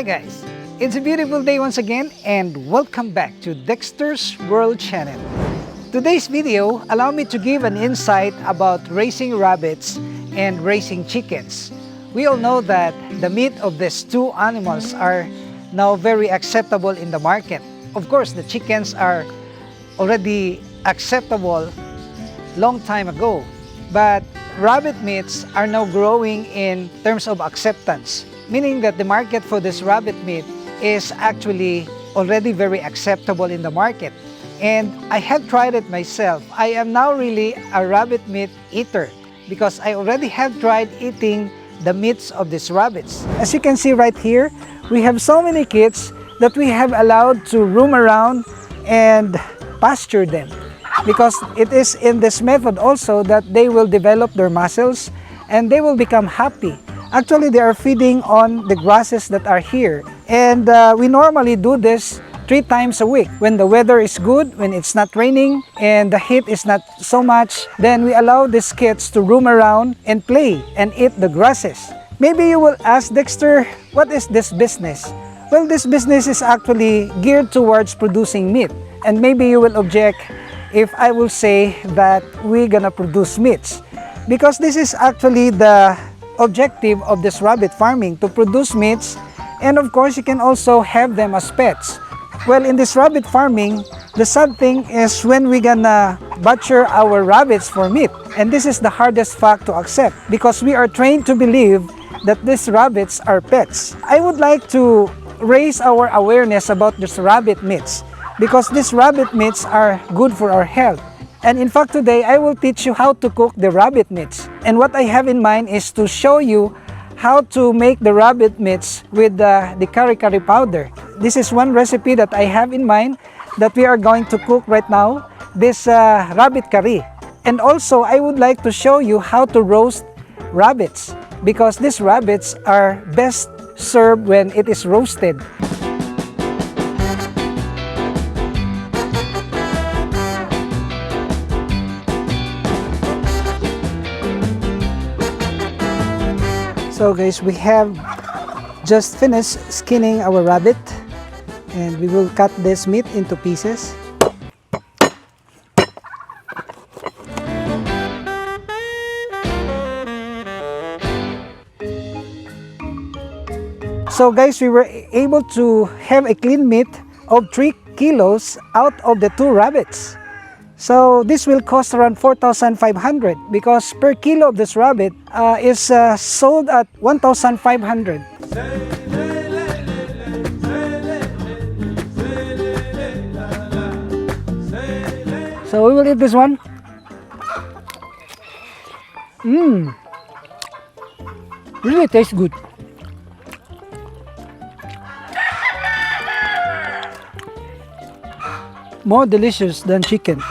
guys, it's a beautiful day once again and welcome back to Dexter's World Channel. Today's video allow me to give an insight about raising rabbits and raising chickens. We all know that the meat of these two animals are now very acceptable in the market. Of course, the chickens are already acceptable long time ago, but rabbit meats are now growing in terms of acceptance, meaning that the market for this rabbit meat is actually already very acceptable in the market. And I have tried it myself. I am now really a rabbit meat eater because I already have tried eating the meats of these rabbits. As you can see right here, we have so many kids that we have allowed to roam around and pasture them, because it is in this method also that they will develop their muscles and they will become happy. Actually, they are feeding on the grasses that are here, and we normally do this 3 times a week. When the weather is good, when it's not raining and the heat is not so much, then we allow these kids to roam around and play and eat the grasses. Maybe you will ask, Dexter, what is this business? Well, this business is actually geared towards producing meat, and maybe you will object if I will say that we're gonna produce meats, because this is actually the objective of this rabbit farming, to produce meats, and of course you can also have them as pets. Well, in this rabbit farming, the sad thing is when we're gonna butcher our rabbits for meat, and this is the hardest fact to accept because we are trained to believe that these rabbits are pets. I would like to raise our awareness about this rabbit meats, because these rabbit meats are good for our health. And in fact, today I will teach you how to cook the rabbit meats. And what I have in mind is to show you how to make the rabbit meats with the kari-kari powder. This is one recipe that I have in mind that we are going to cook right now, this rabbit curry. And also, I would like to show you how to roast rabbits, because these rabbits are best served when it is roasted. So guys, we have just finished skinning our rabbit, and we will cut this meat into pieces. So guys, we were able to have a clean meat of 3 kilos out of the 2 rabbits. So this will cost around 4,500 because per kilo of this rabbit is sold at 1,500. So we will eat this one. Really tastes good. More delicious than chicken.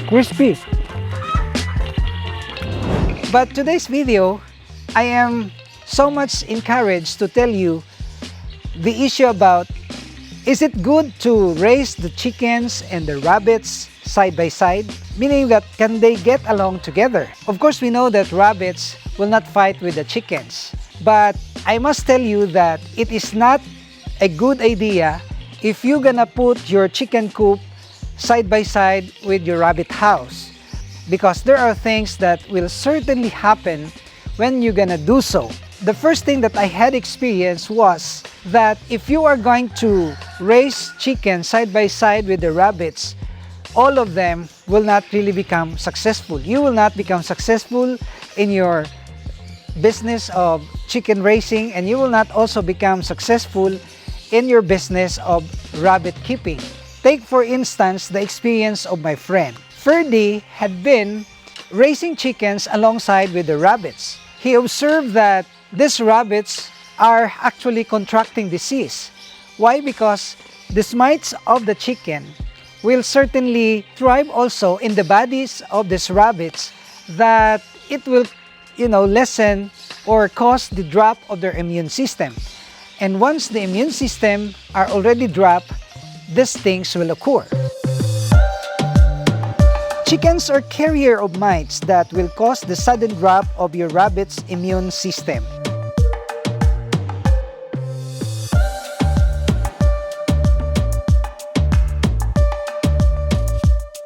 Crispy. But today's video, I am so much encouraged to tell you the issue about, is it good to raise the chickens and the rabbits side by side? Meaning that, can they get along together? Of course, we know that rabbits will not fight with the chickens. But I must tell you that it is not a good idea if you're gonna put your chicken coop side by side with your rabbit house, because there are things that will certainly happen when you're gonna do so. The first thing that I had experienced was that if you are going to raise chickens side by side with the rabbits, all of them will not really become successful. You will not become successful in your business of chicken raising, and you will not also become successful in your business of rabbit keeping. Take for instance the experience of my friend. Ferdy had been raising chickens alongside with the rabbits. He observed that these rabbits are actually contracting disease. Why? Because the mites of the chicken will certainly thrive also in the bodies of these rabbits, that it will, lessen or cause the drop of their immune system. And once the immune system are already dropped, these things will occur. Chickens are carrier of mites that will cause the sudden drop of your rabbit's immune system.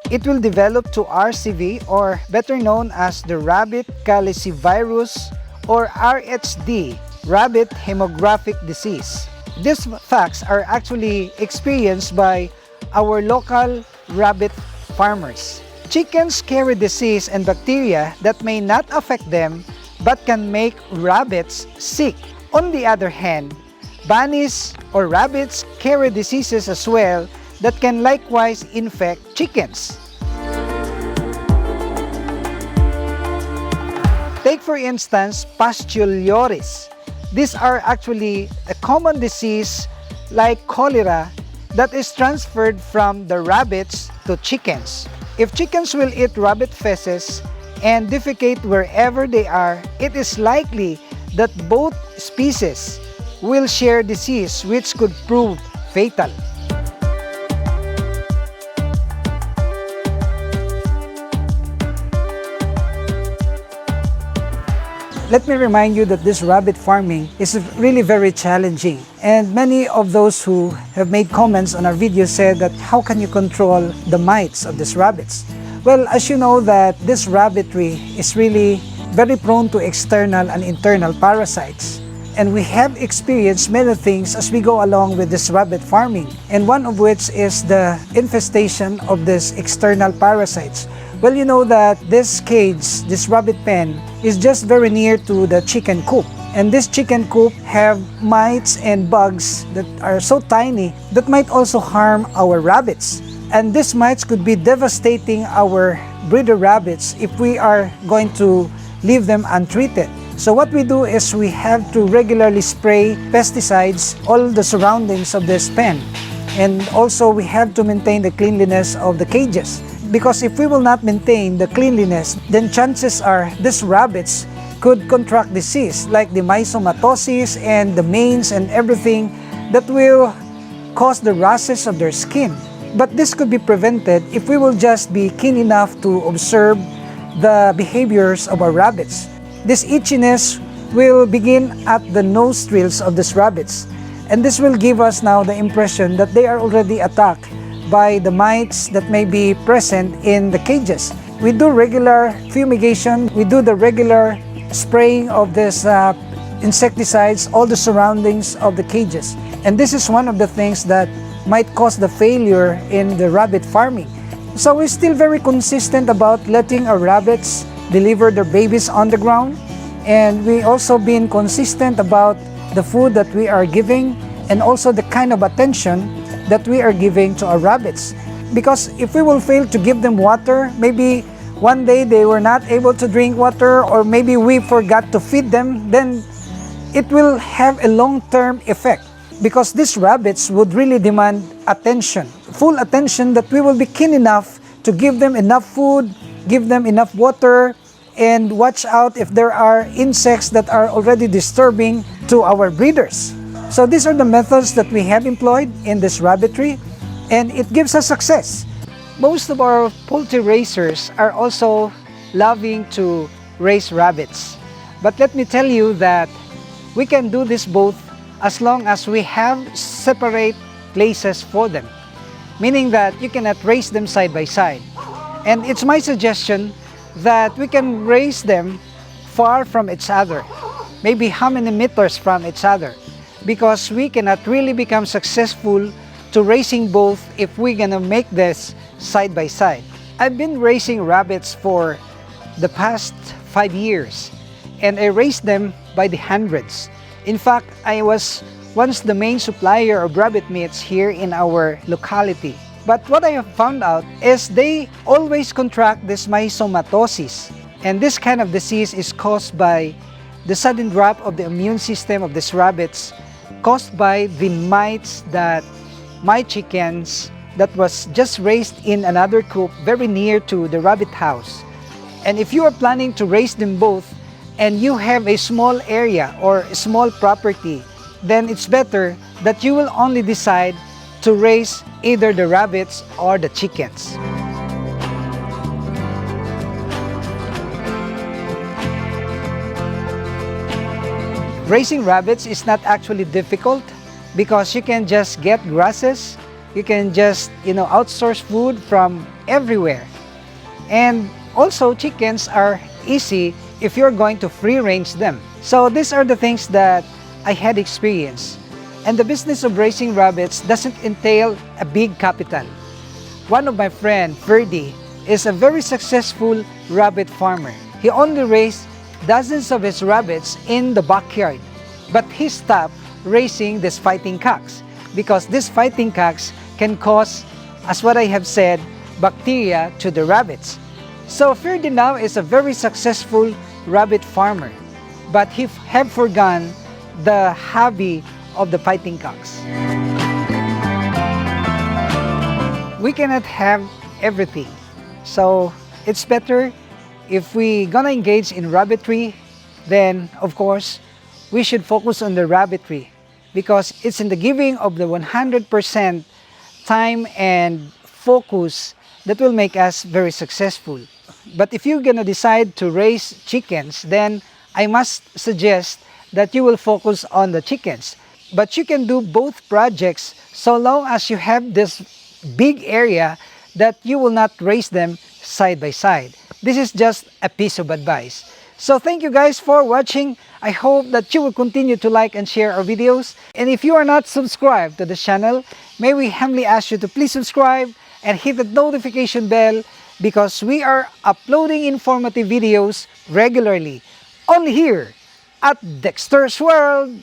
It will develop to RCV, or better known as the rabbit calicivirus, or RHD, rabbit hemorrhagic disease. These facts are actually experienced by our local rabbit farmers. Chickens carry disease and bacteria that may not affect them but can make rabbits sick. On the other hand, bunnies or rabbits carry diseases as well that can likewise infect chickens. Take for instance pustulosis. These are actually a common disease like cholera that is transferred from the rabbits to chickens. If chickens will eat rabbit feces and defecate wherever they are, it is likely that both species will share disease, which could prove fatal. Let me remind you that this rabbit farming is really very challenging, and many of those who have made comments on our video said that how can you control the mites of these rabbits? Well, as you know that this rabbitry is really very prone to external and internal parasites. And we have experienced many things as we go along with this rabbit farming, and one of which is the infestation of these external parasites. Well, you know that this cage, this rabbit pen, is just very near to the chicken coop. And this chicken coop have mites and bugs that are so tiny that might also harm our rabbits. And these mites could be devastating our breeder rabbits if we are going to leave them untreated. So what we do is we have to regularly spray pesticides all the surroundings of this pen. And also we have to maintain the cleanliness of the cages. Because if we will not maintain the cleanliness, then chances are these rabbits could contract disease like the myxomatosis and the mange and everything that will cause the rashes of their skin. But this could be prevented if we will just be keen enough to observe the behaviors of our rabbits. This itchiness will begin at the nostrils of these rabbits, and this will give us now the impression that they are already attacked by the mites that may be present in the cages. We do regular fumigation, we do the regular spraying of this insecticides, all the surroundings of the cages. And this is one of the things that might cause the failure in the rabbit farming. So we're still very consistent about letting our rabbits deliver their babies on the ground. And we also been consistent about the food that we are giving and also the kind of attention that we are giving to our rabbits. Because if we will fail to give them water, maybe one day they were not able to drink water, or maybe we forgot to feed them, then it will have a long-term effect. Because these rabbits would really demand attention, full attention, that we will be keen enough to give them enough food, give them enough water, and watch out if there are insects that are already disturbing to our breeders. So these are the methods that we have employed in this rabbitry, and it gives us success. Most of our poultry raisers are also loving to raise rabbits. But let me tell you that we can do this both as long as we have separate places for them. Meaning that you cannot raise them side by side. And it's my suggestion that we can raise them far from each other. Maybe how many meters from each other. Because we cannot really become successful to raising both if we're gonna make this side by side. I've been raising rabbits for the past 5 years, and I raised them by the hundreds. In fact, I was once the main supplier of rabbit meats here in our locality. But what I have found out is they always contract this myxomatosis, and this kind of disease is caused by the sudden drop of the immune system of these rabbits, caused by the mites that my chickens that was just raised in another coop very near to the rabbit house. And if you are planning to raise them both and you have a small area or a small property, then it's better that you will only decide to raise either the rabbits or the chickens. Raising rabbits is not actually difficult because you can just get grasses, you can just, outsource food from everywhere. And also chickens are easy if you're going to free range them. So these are the things that I had experienced. And the business of raising rabbits doesn't entail a big capital. One of my friends, Ferdy, is a very successful rabbit farmer. He only raised dozens of his rabbits in the backyard. But he stopped raising these fighting cocks because these fighting cocks can cause, as what I have said, bacteria to the rabbits. So Ferdy now is a very successful rabbit farmer, but he have forgone the hobby of the fighting cocks. We cannot have everything, so it's better if we gonna engage in rabbitry, then of course we should focus on the rabbitry because it's in the giving of the 100% time and focus that will make us very successful. But if you're gonna decide to raise chickens, then I must suggest that you will focus on the chickens. But you can do both projects so long as you have this big area that you will not raise them side by side. This is just a piece of advice. So thank you guys for watching. I hope that you will continue to like and share our videos. And if you are not subscribed to the channel, may we humbly ask you to please subscribe and hit the notification bell because we are uploading informative videos regularly only here at Dexter's World.